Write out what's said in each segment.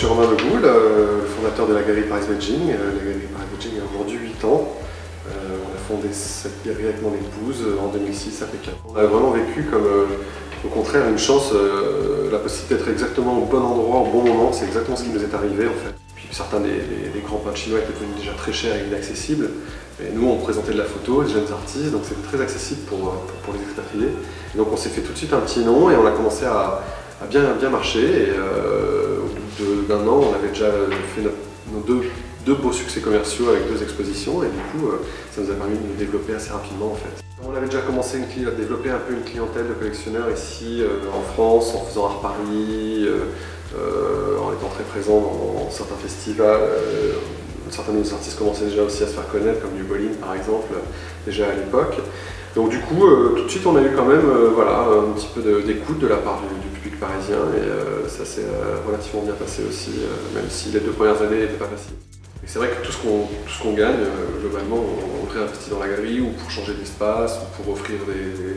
suis Romain Legoul, le fondateur de la galerie Paris Medjing. La galerie Paris Medjing a aujourd'hui 8 ans. On a fondé cette galerie avec mon épouse en 2006 à Pékin. On a vraiment vécu comme, au contraire, une chance, la possibilité d'être exactement au bon endroit, au bon moment. C'est exactement ce qui nous est arrivé en fait. Puis certains des grands peintres chinois étaient devenus déjà très chers et inaccessibles. Et nous, on présentait de la photo, des jeunes artistes, donc c'était très accessible pour les expatriés. Et donc on s'est fait tout de suite un petit nom et on a commencé à bien marcher. Et au bout d'un an, on avait déjà fait nos deux beaux succès commerciaux avec 2 expositions. Et du coup, ça nous a permis de nous développer assez rapidement en fait. On avait déjà commencé à développer un peu une clientèle de collectionneurs ici en France, en faisant Art Paris, en étant très présent dans certains festivals. Certains de nos artistes commençaient déjà aussi à se faire connaître, comme New Bolin par exemple, déjà à l'époque. Donc du coup, tout de suite on a eu quand même voilà, un petit peu d'écoute de la part du public parisien et ça s'est relativement bien passé aussi, même si les 2 premières années n'étaient pas faciles. Et c'est vrai que tout ce qu'on gagne, globalement, on réinvestit dans la galerie ou pour changer d'espace ou pour offrir des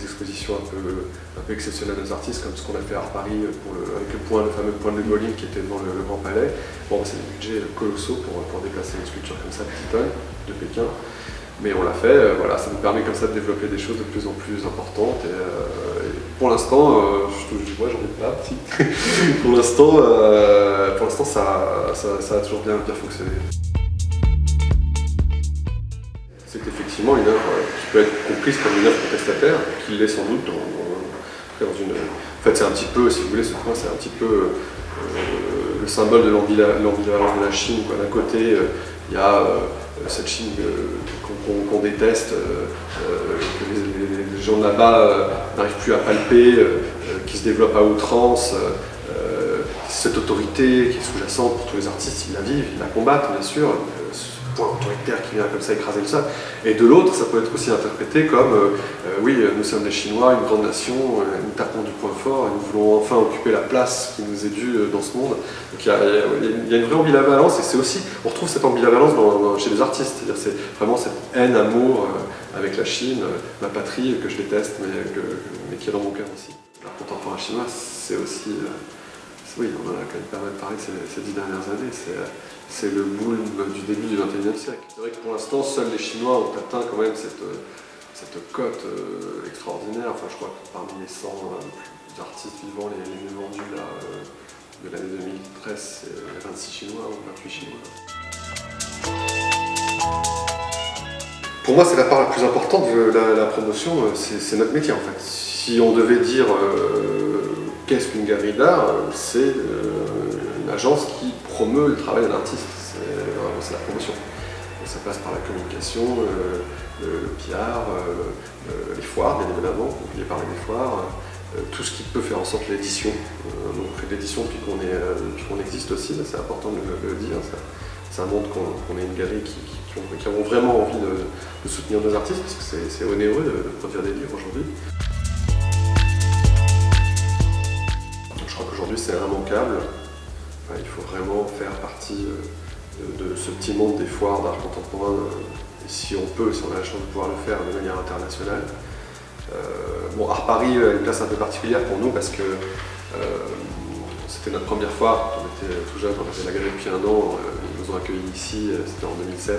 expositions un peu exceptionnelles aux artistes, comme ce qu'on a fait à Art Paris avec le fameux point de Bolin qui était devant le Grand Palais. Bon, c'est des budgets colossaux pour déplacer une sculpture comme ça de 10 tonnes de Pékin. Mais on l'a fait, voilà, ça nous permet comme ça de développer des choses de plus en plus importantes. Et pour l'instant, je touche du bois, j'en ai pas. Si. pour l'instant, ça a toujours bien fonctionné. C'est effectivement une œuvre qui peut être comprise comme une œuvre contestataire, qui l'est sans doute dans une... En fait, c'est un petit peu, si vous voulez, ce point, c'est un petit peu le symbole de l'ambivalence de la Chine. D'un côté, il y a cette Chine qu'on déteste, que les gens de là-bas n'arrivent plus à palper, qui se développe à outrance, cette autorité qui est sous-jacente pour tous les artistes, ils la vivent, ils la combattent bien sûr, ce point autoritaire qui vient comme ça écraser le sol. Et de l'autre, ça peut être aussi interprété comme oui, nous sommes des Chinois, une grande nation, nous tapons du point fort, et nous voulons enfin occuper la place qui nous est due dans ce monde. Donc il y a une vraie ambivalence, et c'est aussi, on retrouve cette ambivalence chez les artistes, c'est-à-dire c'est vraiment cette haine, amour avec la Chine, ma patrie que je déteste, mais qui est dans mon cœur aussi. L'art contemporain chinois, c'est aussi, oui, on en a quand même pas mal parlé ces 10 dernières années, c'est le boom du début du XXIe siècle. C'est vrai que pour l'instant, seuls les Chinois ont atteint quand même cette cote extraordinaire. Enfin, je crois que parmi les 100 artistes vivants les mieux vendus là, de l'année 2013, c'est 26 Chinois ou 28 Chinois. Pour moi, c'est la part la plus importante de la promotion, c'est notre métier en fait. Si on devait dire qu'est-ce qu'une galerie d'art, c'est une agence qui promeut le travail d'un artiste, c'est la promotion. Et ça passe par la communication, le PR, les foires bien évidemment, n'oubliez pas les foires, tout ce qui peut faire en sorte l'édition. On fait de l'édition depuis qu'on existe aussi, c'est important de le dire. Ça montre qu'on est une galerie qui ont vraiment envie de soutenir nos artistes, parce que c'est onéreux de produire des livres aujourd'hui. Je crois qu'aujourd'hui c'est immanquable. Enfin, il faut vraiment faire partie de ce petit monde des foires d'art contemporain, si on peut, si on a la chance de pouvoir le faire de manière internationale. Bon, Art Paris a une place un peu particulière pour nous parce que c'était notre première foire, on était tout jeune, on avait la galerie depuis 1 an, ils nous ont accueillis ici, c'était en 2007.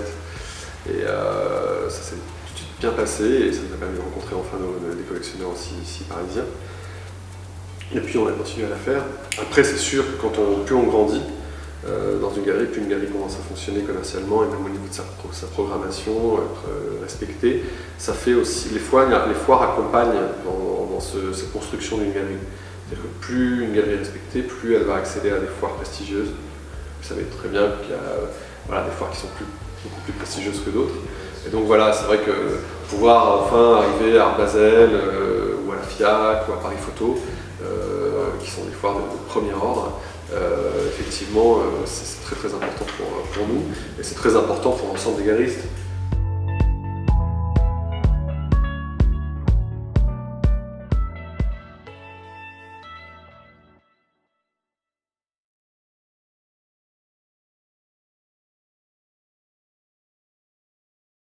Et ça s'est tout de suite bien passé et ça nous a permis de rencontrer enfin des collectionneurs aussi ici parisiens. Et puis on a continué à la faire. Après c'est sûr que plus on grandit dans une galerie, plus une galerie commence à fonctionner commercialement et même au niveau de sa programmation, être respectée. Ça fait aussi, les foires accompagnent dans cette construction d'une galerie. C'est-à-dire que plus une galerie est respectée, plus elle va accéder à des foires prestigieuses. Vous savez très bien qu'il y a des foires qui sont beaucoup plus prestigieuses que d'autres. Et donc voilà, c'est vrai que pouvoir enfin arriver à Art Basel ou à la FIAC ou à Paris Photo, qui sont des foires de premier ordre, effectivement c'est très important pour nous et c'est très important pour l'ensemble des galeristes.